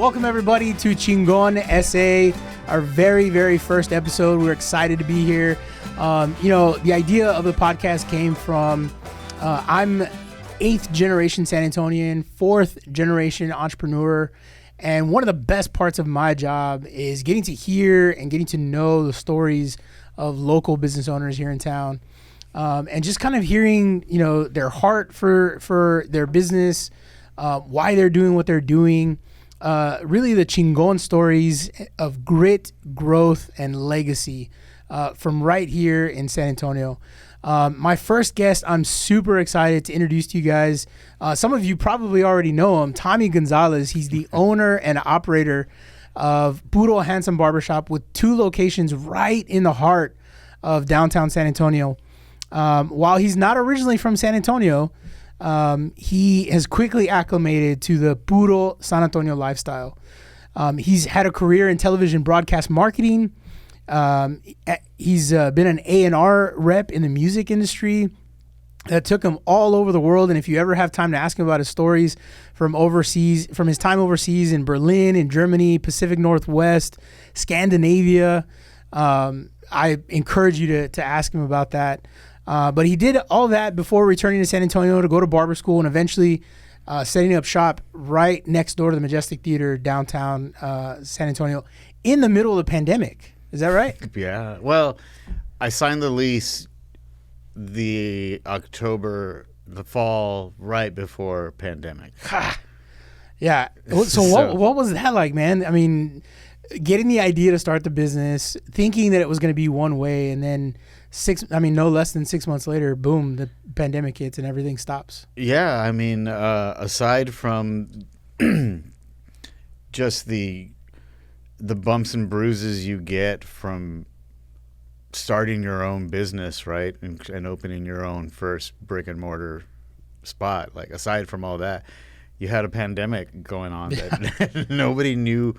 Welcome everybody to Chingon SA, our very, very first episode. We're excited to be here. The idea of the podcast came from, I'm 8th generation San Antonian, 4th generation entrepreneur. And one of the best parts of my job is getting to hear and getting to know the stories of local business owners here in town. And just kind of hearing, their heart for their business, why they're doing what they're doing. Really the Chingon stories of grit, growth, and legacy from right here in San Antonio. My first guest, I'm super excited to introduce to you guys. Some of you probably already know him, Tommie Gonzalez. He's the owner and operator of Poodle Handsome Barber Shop with 2 locations right in the heart of downtown San Antonio. While he's not originally from San Antonio, he has quickly acclimated to the Puro San Antonio lifestyle. He's had a career in television broadcast marketing. He's been an A&R rep in the music industry that took him all over the world. And if you ever have time to ask him about his stories from his time overseas in Berlin, in Germany, Pacific Northwest, Scandinavia, I encourage you to ask him about that. But he did all that before returning to San Antonio to go to barber school and eventually setting up shop right next door to the Majestic Theater downtown San Antonio in the middle of the pandemic. Is that right? Yeah. Well, I signed the lease the fall right before pandemic. Yeah. So what was that like, man? I mean, getting the idea to start the business, thinking that it was going to be one way, and then no less than 6 months later, boom, the pandemic hits and everything stops. Yeah. I mean, aside from just the bumps and bruises you get from starting your own business, right, and opening your own first brick and mortar spot, like aside from all that, you had a pandemic going on that nobody knew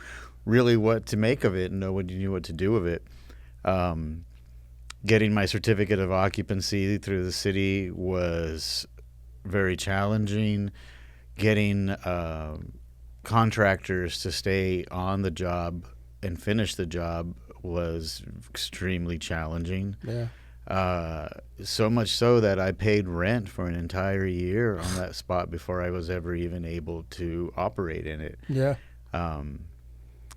really what to make of it, and nobody knew what to do with it. Getting my certificate of occupancy through the city was very challenging. Getting contractors to stay on the job and finish the job was extremely challenging. Yeah. So much so that I paid rent for an entire year on that spot before I was ever even able to operate in it. Yeah.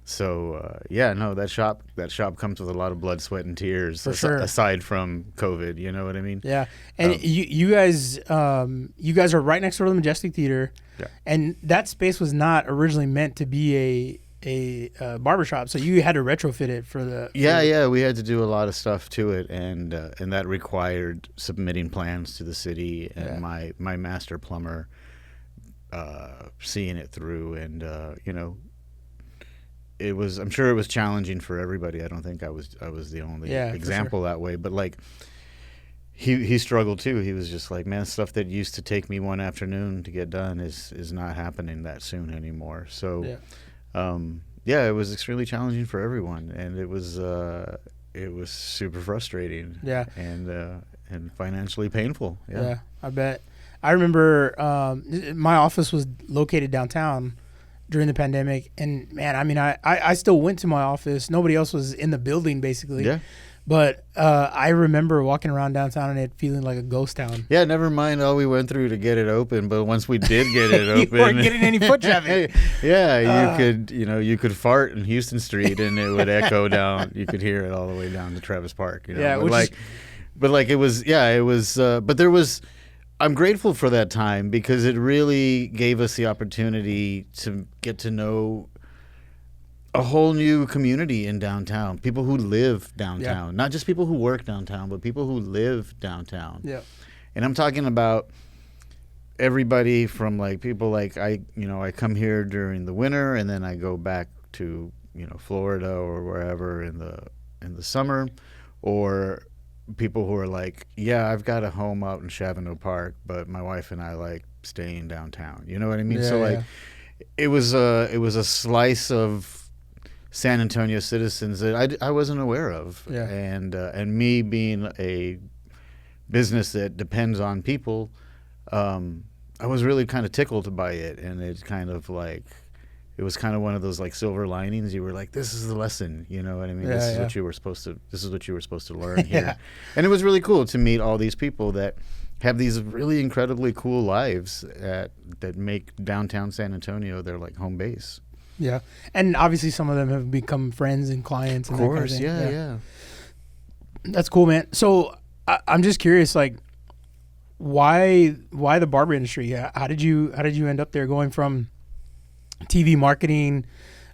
That shop comes with a lot of blood, sweat, and tears. For sure. Aside from COVID, you know what I mean? Yeah. And you guys are right next door to the Majestic Theater. Yeah. And that space was not originally meant to be a barbershop, so you had to retrofit it for the. Yeah. We had to do a lot of stuff to it, and that required submitting plans to the city and my master plumber seeing it through, and I'm sure it was challenging for everybody. I don't think I was the only example that way, but like he struggled too. He was just like, man, stuff that used to take me one afternoon to get done is not happening that soon anymore. So it was extremely challenging for everyone, and it was super frustrating. Yeah. And financially painful. Yeah, I bet. I remember my office was located downtown during the pandemic, and man, I mean, I still went to my office. Nobody else was in the building, basically. Yeah. But I remember walking around downtown and it feeling like a ghost town. Yeah, never mind all we went through to get it open, but once we did get it open, you weren't getting any foot traffic. You could fart in Houston Street and it would echo down. You could hear it all the way down to Travis Park. Yeah, I'm grateful for that time because it really gave us the opportunity to get to know a whole new community in downtown, people who live downtown, not just people who work downtown, but people who live downtown. Yeah. And I'm talking about everybody from like people like I come here during the winter and then I go back to, Florida or wherever in the summer, or people who are like, yeah, I've got a home out in Chavano Park, but my wife and I like staying downtown. You know what I mean? It was a slice of San Antonio citizens that I wasn't aware of. Yeah. And me being a business that depends on people, I was really kind of tickled by it, and it kind of like it was kind of one of those like silver linings. You were like, this is the lesson, you know what I mean? Yeah, this is what you were supposed to learn here. And it was really cool to meet all these people that have these really incredibly cool lives that make downtown San Antonio their like home base. Yeah. And obviously some of them have become friends and clients. Of and course. that kind of thing. Yeah. That's cool, man. So I'm just curious, like, why the barber industry? How did you end up there, going from TV marketing,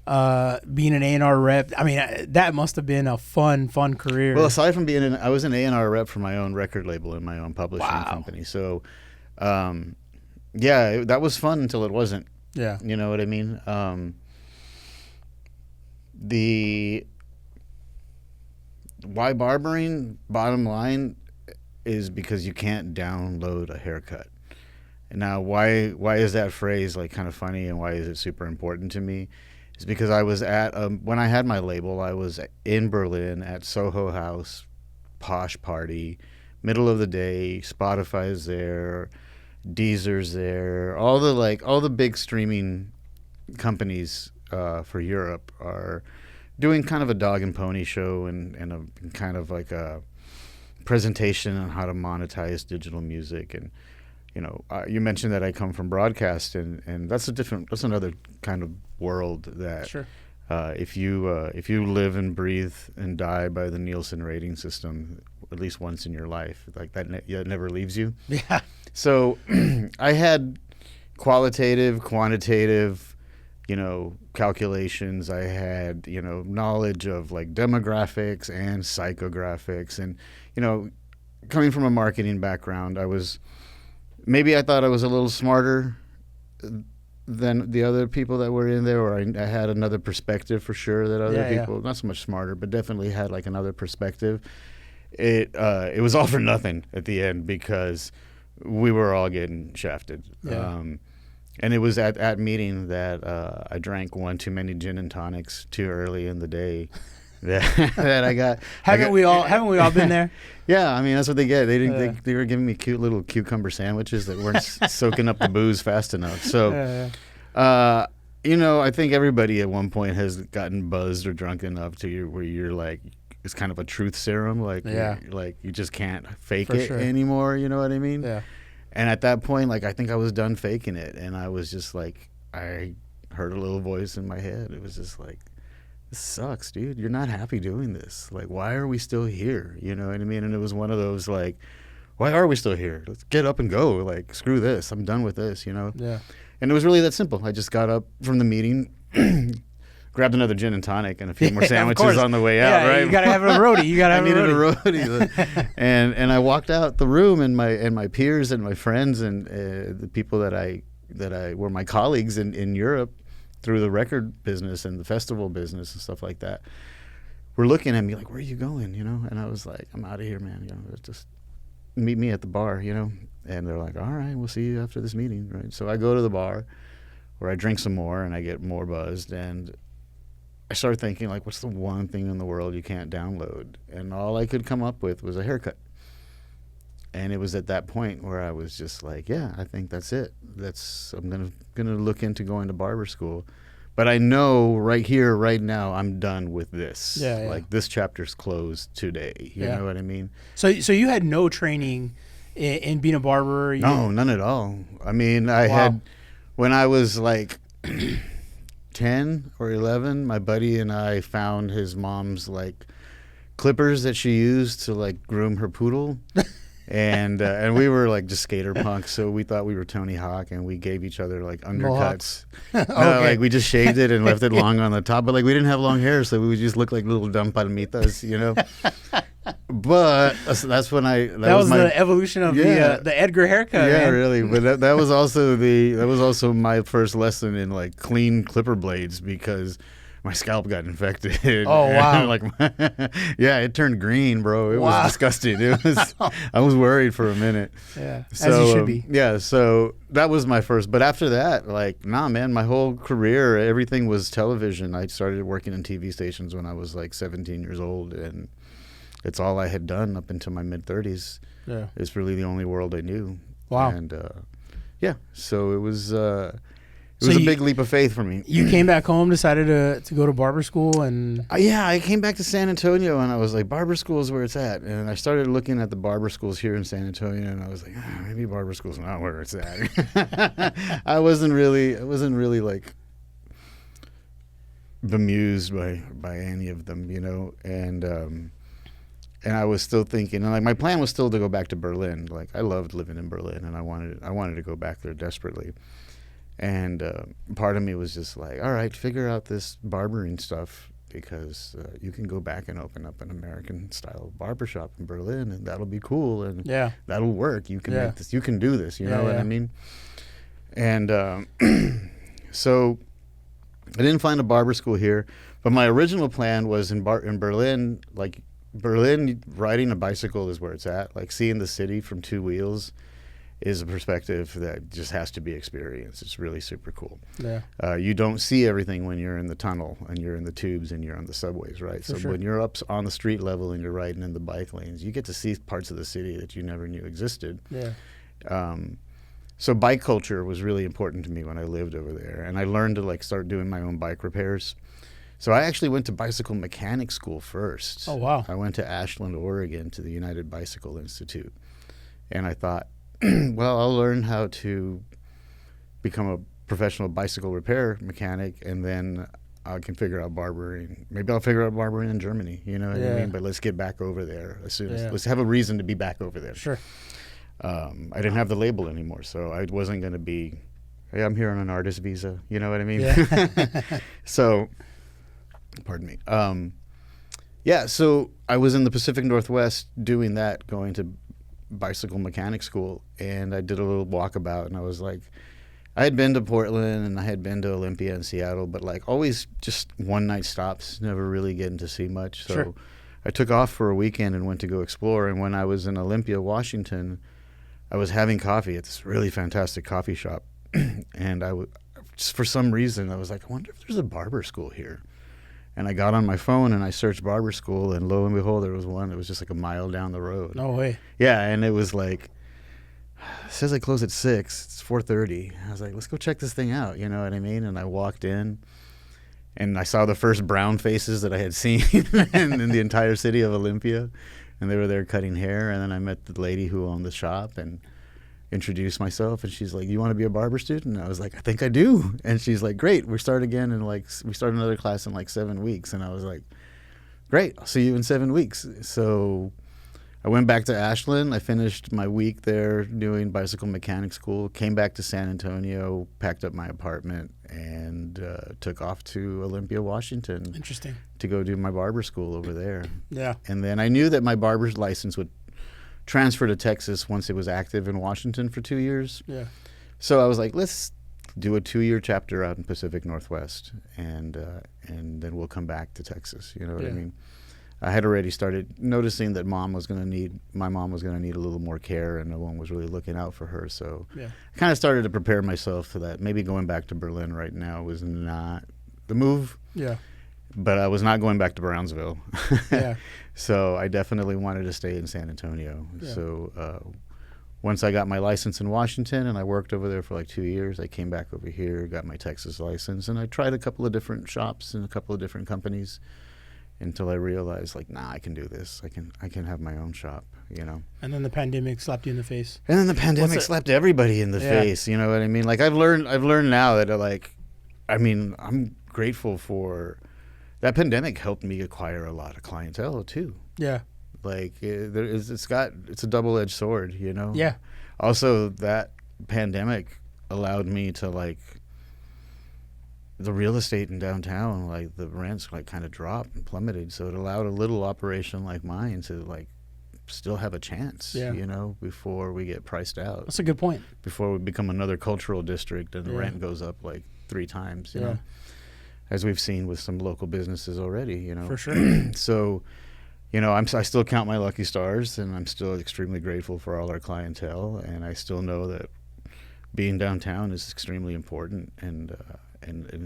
being an A&R rep? I mean, that must have been a fun career. Well, aside from I was an A&R rep for my own record label and my own publishing company. So, that was fun until it wasn't. Yeah. You know what I mean? Why barbering, bottom line, is because you can't download a haircut. Now, why is that phrase like kind of funny, and why is it super important to me? It's because I was at when I had my label, I was in Berlin at Soho House, posh party, middle of the day. Spotify's there, Deezer's there, all the big streaming companies for Europe are doing kind of a dog and pony show and a kind of like a presentation on how to monetize digital music. And you mentioned that I come from broadcast, and that's another kind of world that sure. If you live and breathe and die by the Nielsen rating system at least once in your life, like that it never leaves you. Yeah. So I had qualitative, quantitative, calculations. I had, knowledge of like demographics and psychographics, and, coming from a marketing background, I thought I was a little smarter than the other people that were in there, or I had another perspective for sure that other people, not so much smarter, but definitely had like another perspective. It was all for nothing at the end because we were all getting shafted. Yeah. And it was at that meeting that I drank one too many gin and tonics too early in the day. that I got. Haven't we all been there? Yeah, I mean that's what they get. They were giving me cute little cucumber sandwiches that weren't soaking up the booze fast enough. So, I think everybody at one point has gotten buzzed or drunk enough where you're like, it's kind of a truth serum. Like, you just can't fake it anymore. You know what I mean? Yeah. And at that point, like, I think I was done faking it. And I was just like, I heard a little voice in my head. It was just like, this sucks, dude. You're not happy doing this. Like, why are we still here? You know what I mean? And it was one of those, like, why are we still here? Let's get up and go. Like, screw this. I'm done with this, Yeah. And it was really that simple. I just got up from the meeting, grabbed another gin and tonic and a few more sandwiches on the way out, right? You got to have a roadie. I needed a roadie. and I walked out the room, and my peers and my friends and the people that were my colleagues in Europe through the record business and the festival business and stuff like that were looking at me like, where are you going? And I was like, I'm out of here, man. Just meet me at the bar, And they're like, all right, we'll see you after this meeting, right? So I go to the bar where I drink some more and I get more buzzed, and I started thinking, like, what's the one thing in the world you can't download? And all I could come up with was a haircut. And it was at that point where I was just like, yeah, I think that's it. I'm gonna look into going to barber school. But I know right here, right now, I'm done with this. Yeah. Like, this chapter's closed today. You know what I mean? So you had no training in being a barber? No, none at all. I mean, I had, when I was like 10 or 11, my buddy and I found his mom's like clippers that she used to like groom her poodle. And we were like just skater punks, so we thought we were Tony Hawk, and we gave each other like undercuts. Like we just shaved it and left it long on the top, but like we didn't have long hair, so we just looked like little dumb palmitas, But that's when that was the evolution of the Edgar haircut. Yeah, man. really. But that was also my first lesson in like clean clipper blades, because my scalp got infected. Oh, wow. It turned green, bro. It was disgusting. I was worried for a minute. Yeah, so, as you should be. Yeah, so that was my first. But after that, like, nah, man, my whole career, everything was television. I started working in TV stations when I was like 17 years old, and it's all I had done up until my mid-30s. Yeah. It's really the only world I knew. Wow. And, so it was It was a big leap of faith for me. You came back home, decided to go to barber school, and yeah, I came back to San Antonio, and I was like, barber school is where it's at. And I started looking at the barber schools here in San Antonio, and I was like, maybe barber school's not where it's at. I wasn't really like bemused by any of them, you know, and I was still thinking, and like my plan was still to go back to Berlin. Like I loved living in Berlin, and I wanted to go back there desperately. And part of me was just like, all right, figure out this barbering stuff, because you can go back and open up an American-style barbershop in Berlin, and that'll be cool, and that'll work. You can make this. You can do this. You know what I mean? And so I didn't find a barber school here, but my original plan was in Berlin. Like Berlin, riding a bicycle is where it's at. Like seeing the city from two wheels is a perspective that just has to be experienced. It's really super cool. Yeah. You don't see everything when you're in the tunnel and you're in the tubes and you're on the subways, right? So when you're up on the street level and you're riding in the bike lanes, you get to see parts of the city that you never knew existed. Yeah. So bike culture was really important to me when I lived over there, and I learned to like start doing my own bike repairs. So I actually went to bicycle mechanic school first. Oh, wow. I went to Ashland, Oregon, to the United Bicycle Institute, and I thought, well, I'll learn how to become a professional bicycle repair mechanic, and then I can figure out barbering. Maybe I'll figure out barbering in Germany, you know what I mean? But let's get back over there as soon as, let's have a reason to be back over there. Sure. I didn't have the label anymore, so I wasn't going to be, hey, I'm here on an artist visa, you know what I mean? Yeah. So, pardon me. So I was in the Pacific Northwest doing that, going to bicycle mechanic school, and I did a little walkabout, and I was like, I had been to Portland and I had been to Olympia and Seattle, but like always just one night stops, never really getting to see much. So I took off for a weekend and went to go explore. And when I was in Olympia, Washington, I was having coffee at this really fantastic coffee shop, and just for some reason I was like, I wonder if there's a barber school here. And I got on my phone and I searched barber school, and lo and behold, there was one that was just like a mile down the road. No way. Yeah, and it was like, it says I close at 6. It's 4:30. I was like, let's go check this thing out. You know what I mean? And I walked in, and I saw the first brown faces that I had seen in the entire city of Olympia, and they were there cutting hair. And then I met the lady who owned the shop and introduced myself, and she's like, you want to be a barber student? And I was like, I think I do. And she's like, great, we start again, and like we start another class in like 7 weeks. And I was like, great, I'll see you in 7 weeks. So I went back to Ashland. I finished my week there doing bicycle mechanic school, came back to San Antonio, packed up my apartment, and took off to Olympia, Washington. Interesting. To go do my barber school over there. Yeah. And then I knew that my barber's license would transfer to Texas once it was active in Washington for 2 years. Yeah. So I was like, let's do a 2-year chapter out in Pacific Northwest, and then we'll come back to Texas. You know what I mean? I had already started noticing that my mom was going to need a little more care, and no one was really looking out for her. So I kind of started to prepare myself for that. Maybe going back to Berlin right now was not the move. Yeah. But I was not going back to Brownsville. Yeah. So I definitely wanted to stay in San Antonio. Yeah. So once I got my license in Washington and I worked over there for like 2 years, I came back over here, got my Texas license, and I tried a couple of different shops and a couple of different companies until I realized, like, nah, I can do this. I can have my own shop, you know. And then the pandemic slapped you in the face. And then the pandemic slapped everybody in the face, you know what I mean? Like I've learned now that I'm grateful for that pandemic. Helped me acquire a lot of clientele too. Yeah. Like it's a double-edged sword, you know? Yeah. Also, that pandemic allowed me to, like, the real estate in downtown, like the rents like kind of dropped and plummeted. So it allowed a little operation like mine to like still have a chance, you know, before we get priced out. That's a good point. Before we become another cultural district and the rent goes up like 3 times, you know, as we've seen with some local businesses already, you know. For sure. So, you know, I still count my lucky stars, and I'm still extremely grateful for all our clientele, and I still know that being downtown is extremely important and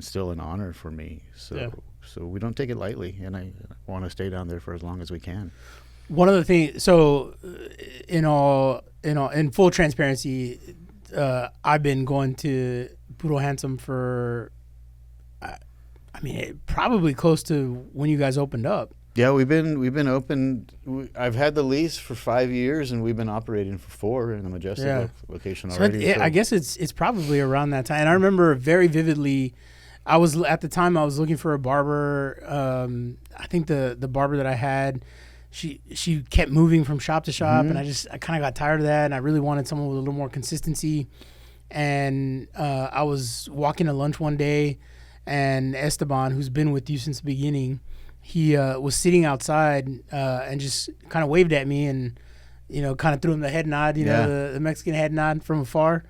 still an honor for me. So we don't take it lightly, and I want to stay down there for as long as we can. One of the things, so in full transparency, I've been going to Poodle Handsome for, probably close to when you guys opened up. Yeah, we've been open. I've had the lease for 5 years, and we've been operating for 4 in the Majestic location already. I guess it's probably around that time. And I remember very vividly, I was looking for a barber. I think the barber that I had, she kept moving from shop to shop, and I kind of got tired of that, and I really wanted someone with a little more consistency. And I was walking to lunch one day, and Esteban, who's been with you since the beginning, he was sitting outside and just kind of waved at me and, kind of threw him the head nod, the Mexican head nod from afar.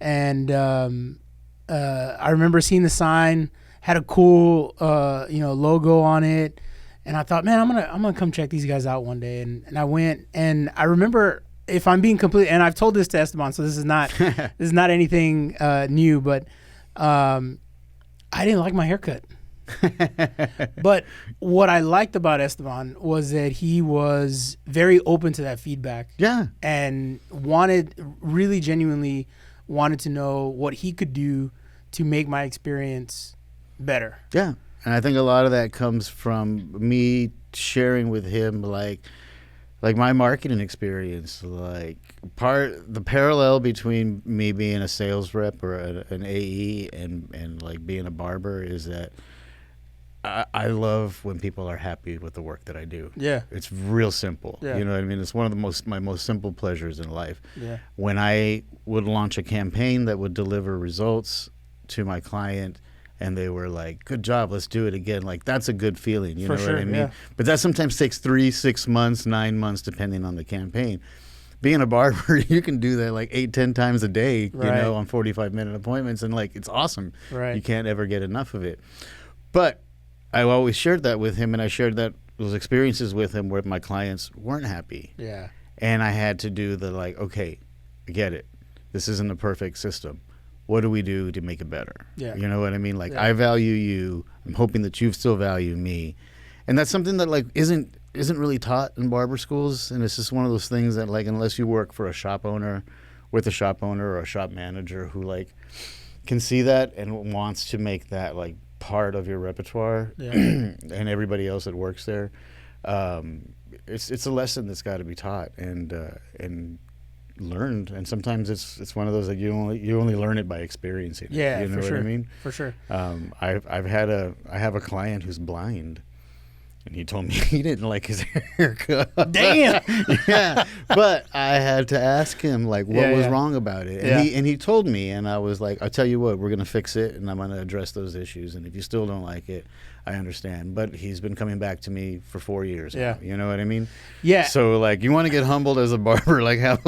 And I remember seeing the sign, had a cool, logo on it. And I thought, man, I'm gonna come check these guys out one day. And I went, and I remember, if I'm being complete, and I've told this to Esteban, so this is not anything new, but I didn't like my haircut. But what I liked about Esteban was that he was very open to that feedback. Yeah. And really genuinely wanted to know what he could do to make my experience better. Yeah. And I think a lot of that comes from me sharing with him like my marketing experience, the parallel between me being a sales rep or an AE and like being a barber is that I love when people are happy with the work that I do. Yeah. It's real simple. Yeah. You know what I mean? It's one of my most simple pleasures in life. Yeah. When I would launch a campaign that would deliver results to my client and they were like, good job, let's do it again. Like, that's a good feeling. You know what I mean? Yeah. But that sometimes takes 3, 6 months, 9 months, depending on the campaign. Being a barber, you can do that like 8, 10 times a day, on 45-minute appointments. And like, it's awesome. Right. You can't ever get enough of it. But I always shared that with him, and I shared those experiences with him where my clients weren't happy. Yeah. And I had to do okay, I get it. This isn't a perfect system. What do we do to make it better? Yeah. You know what I mean? Like, I value you. I'm hoping that you still value me. And that's something that isn't really taught in barber schools. And it's just one of those things that unless you work for a shop owner, with a shop owner or a shop manager who can see that and wants to make that part of your repertoire, and everybody else that works there, it's a lesson that's got to be taught and learned. And sometimes it's one of those that you only learn it by experiencing it. Yeah, you know what I mean? For sure. I have a client who's blind. And he told me he didn't like his haircut. Damn. Yeah. But I had to ask him what was wrong about it. And he told me, and I was like, I'll tell you what, we're going to fix it, and I'm going to address those issues. And if you still don't like it, I understand. But he's been coming back to me for 4 years now. You know what I mean? Yeah. So you want to get humbled as a barber, have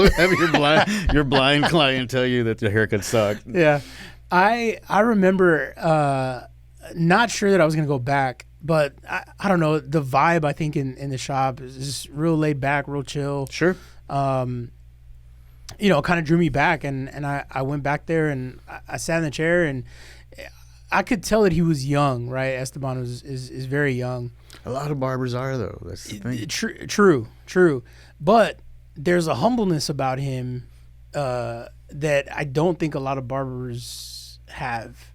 your blind client tell you that the haircut sucked. Yeah. I remember not sure that I was going to go back. But I don't know, the vibe I think in the shop is just real laid back, real chill. Sure. Kind of drew me back, and I went back there and I sat in the chair, and I could tell that he was young, right? Esteban is very young. A lot of barbers are, though. That's the thing. True. But there's a humbleness about him that I don't think a lot of barbers have.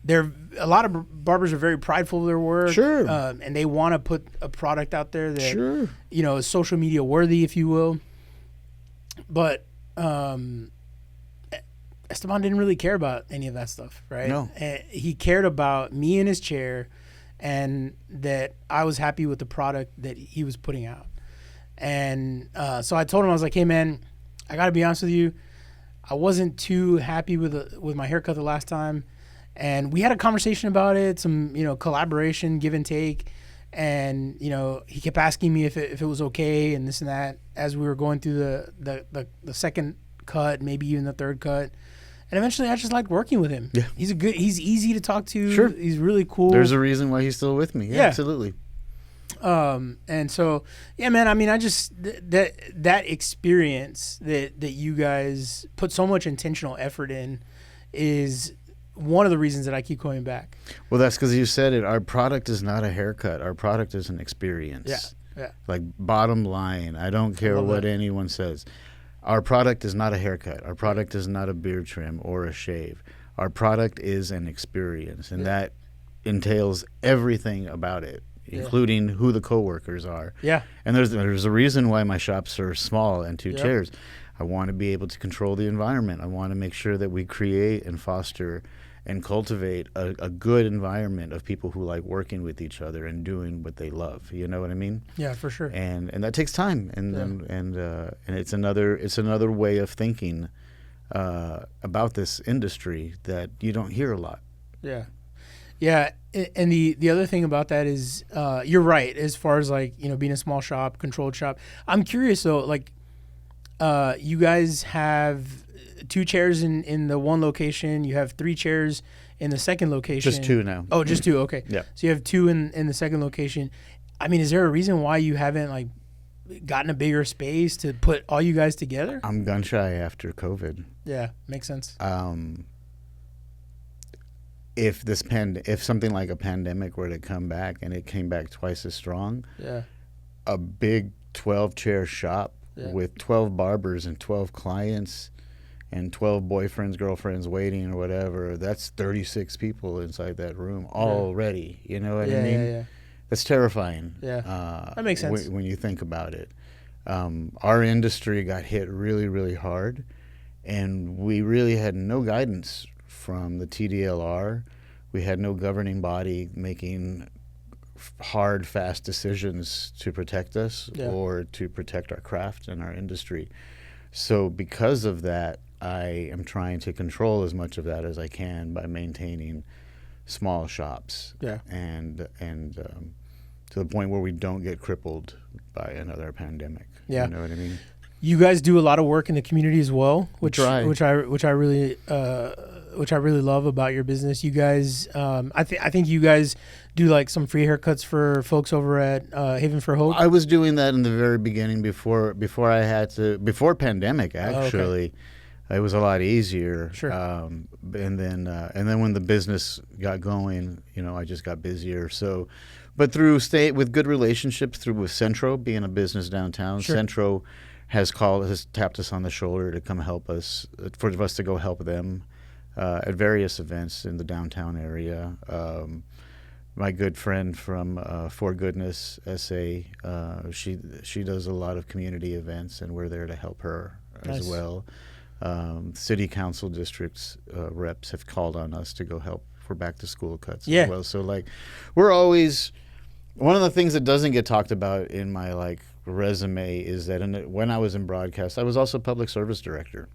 A lot of barbers are very prideful of their work. Sure. And they want to put a product out there that, is social media worthy, if you will. But Esteban didn't really care about any of that stuff, right? No. He cared about me in his chair and that I was happy with the product that he was putting out. And so I told him, I was like, hey, man, I got to be honest with you. I wasn't too happy with my haircut the last time. And we had a conversation about it, some, collaboration, give and take. And, he kept asking me if it was okay and this and that as we were going through the second cut, maybe even the third cut. And eventually I just liked working with him. Yeah. He's easy to talk to. Sure. He's really cool. There's a reason why he's still with me. Yeah. Absolutely. And so, yeah, man, I mean, I just, that experience that you guys put so much intentional effort in is one of the reasons that I keep going back. Well, that's because you said it. Our product is not a haircut. Our product is an experience. Yeah. Bottom line, I don't care what anyone says. Our product is not a haircut. Our product is not a beard trim or a shave. Our product is an experience, and that entails everything about it, including who the coworkers are. Yeah. And there's a reason why my shops are small and 2 chairs. I want to be able to control the environment. I want to make sure that we create and foster and cultivate a good environment of people who like working with each other and doing what they love. You know what I mean? Yeah, for sure. And that takes time, and it's another way of thinking about this industry that you don't hear a lot. Yeah. Yeah, and the other thing about that is you're right as far as like, you know, being a small shop, controlled shop. I'm curious though, like you guys have 2 chairs in the one location, you have 3 chairs in the second location. Just 2 now. Oh, just 2, okay. Yeah. So you have 2 in the second location. I mean, is there a reason why you haven't like gotten a bigger space to put all you guys together? I'm gun shy after COVID. Yeah, makes sense. If something like a pandemic were to come back and it came back twice as strong, a big 12-chair shop with 12 barbers and 12 clients and 12 boyfriends, girlfriends waiting or whatever, that's 36 people inside that room already. You know what I mean? Yeah. That's terrifying. Yeah, that makes sense. When you think about it. Our industry got hit really, really hard, and we really had no guidance from the TDLR. We had no governing body making hard, fast decisions to protect us or to protect our craft and our industry. So because of that, I am trying to control as much of that as I can by maintaining small shops. And to the point where we don't get crippled by another pandemic. You know what I mean? You guys do a lot of work in the community as well, which I really love about your business. You guys, I think you guys do like some free haircuts for folks over at Haven for Hope. I was doing that in the very beginning before pandemic actually. It was a lot easier. Sure. And then when the business got going, you know, I just got busier. So, but with good relationships with Centro, being a business downtown, Centro has tapped us on the shoulder to come help us, for us to go help them at various events in the downtown area. My good friend from For Goodness SA, she does a lot of community events, and we're there to help her as well. City council districts reps have called on us to go help for back to school cuts as well. So like, we're always, one of the things that doesn't get talked about in my like resume is that when I was in broadcast, I was also public service director.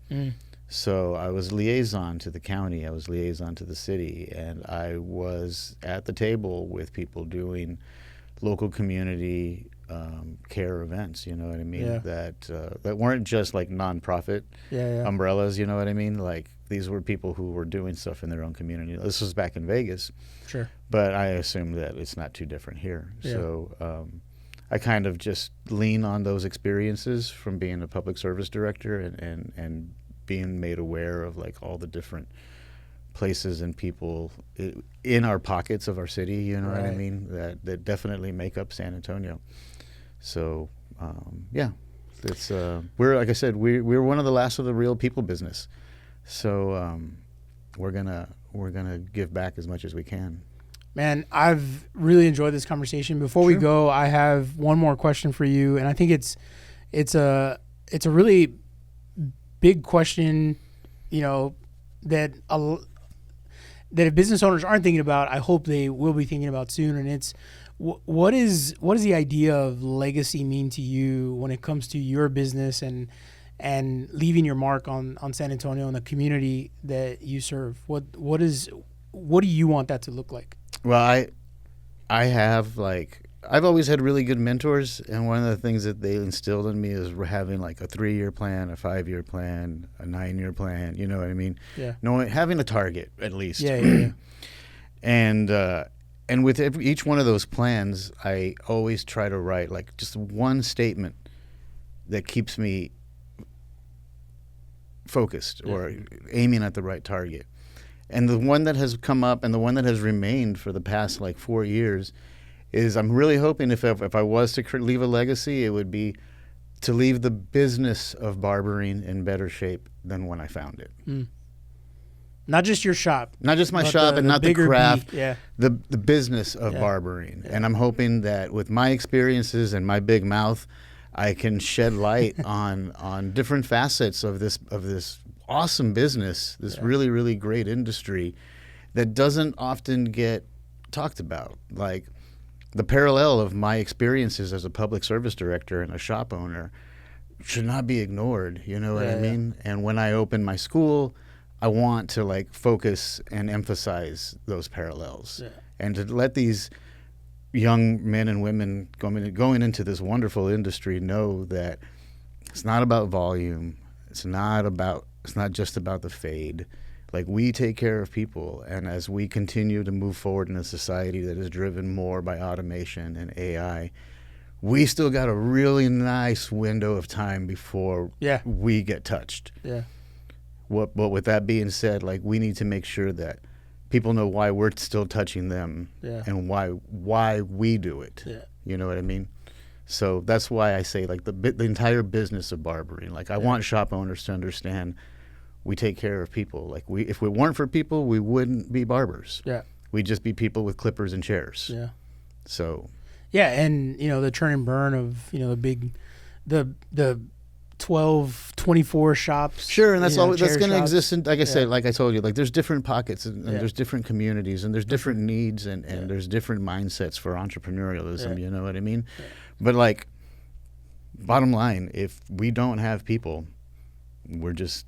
So I was liaison to the county, I was liaison to the city, and I was at the table with people doing local community care events, you know what I mean? That weren't just like nonprofit umbrellas, you know what I mean? Like, these were people who were doing stuff in their own community. This was back in Vegas. Sure. But I assume that it's not too different here. So I kind of just lean on those experiences from being a public service director and being made aware of like all the different places and people in our pockets of our city, you know what I mean? That definitely make up San Antonio. So, it's we're, like I said, we're one of the last of the real people business. So we're gonna give back as much as we can. Man, I've really enjoyed this conversation. Before we go, I have one more question for you, and I think it's a really big question, you know, that if business owners aren't thinking about, I hope they will be thinking about soon. And it's what does the idea of legacy mean to you when it comes to your business and leaving your mark on San Antonio and the community that you serve? What do you want that to look like? Well, I have I've always had really good mentors, and one of the things that they instilled in me is having like a 3-year plan, a 5-year plan, a 9-year plan. You know what I mean? Yeah. Having a target at least. Yeah. And with each one of those plans, I always try to write like just one statement that keeps me focused or aiming at the right target. And the one that has come up and the one that has remained for the past like 4 years is, I'm really hoping if I was to leave a legacy, it would be to leave the business of barbering in better shape than when I found it. Not just your shop. Not just my shop and not the craft. Yeah. The business of barbering. And I'm hoping that with my experiences and my big mouth, I can shed light on different facets of this awesome business, this really, really great industry that doesn't often get talked about. Like the parallel of my experiences as a public service director and a shop owner should not be ignored. You know what I mean? And when I open my school, I want to like focus and emphasize those parallels and to let these young men and women going into this wonderful industry know that it's not about volume. It's not just about the fade. Like, we take care of people, and as we continue to move forward in a society that is driven more by automation and AI, we still got a really nice window of time before we get touched. Yeah. But with that being said, like, we need to make sure that people know why we're still touching them and why we do it. Yeah. You know what I mean? So that's why I say, like, the entire business of barbering. Like, I want shop owners to understand we take care of people. Like, if we weren't for people, we wouldn't be barbers. Yeah. We'd just be people with clippers and chairs. Yeah. So. Yeah, and, you know, the turn and burn of, you know, the 12, 24 shops. Sure, and that's going to exist. And like I said, like I told you, like, there's different pockets and there's different communities and there's different needs and there's different mindsets for entrepreneurialism. You know what I mean? Yeah. But, like, bottom line, if we don't have people, we just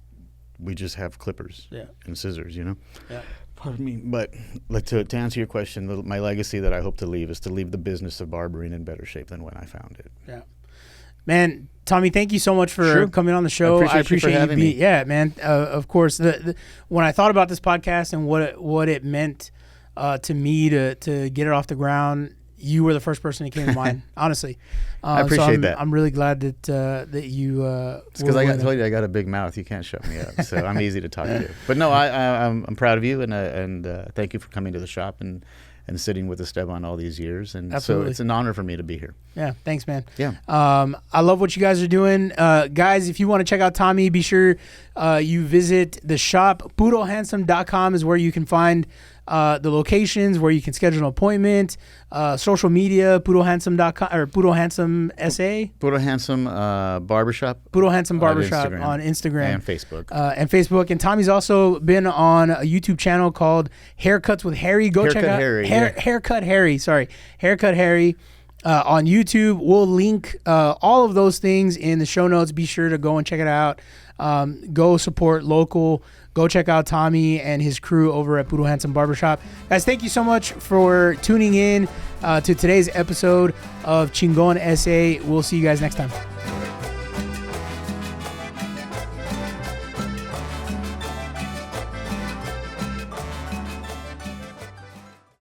have clippers and scissors, you know? Yeah. Pardon me. But to answer your question, my legacy that I hope to leave is to leave the business of barbering in better shape than when I found it. Yeah. Man, Tommie, thank you so much for coming on the show. I appreciate you having me. Yeah, man. Of course, when I thought about this podcast and what it meant to me to get it off the ground, you were the first person that came to mind, honestly. I appreciate that. I'm really glad that you. It's because I told you I got a big mouth. You can't shut me up, so I'm easy to talk to. But no, I'm proud of you, and thank you for coming to the shop and sitting with Esteban all these years. And Absolutely. So it's an honor for me to be here. Yeah, thanks, man. Yeah. I love what you guys are doing. Guys, if you want to check out Tommie, be sure you visit the shop. PoodleHandsome.com is where you can find the locations, where you can schedule an appointment, social media, PoodleHandsome.com or Poodle Handsome SA. Poodle Handsome Barber Shop. Poodle Handsome Barber Shop on Instagram. And Facebook. And Tommie's also been on a YouTube channel called Haircuts with Harry. Go check out Haircut Harry. Haircut Harry. On YouTube. We'll link all of those things in the show notes. Be sure to go and check it out. Go support local. Go check out Tommie and his crew over at Poodle Handsome Barber Shop. Guys, thank you so much for tuning in to today's episode of Chingon SA. We'll see you guys next time.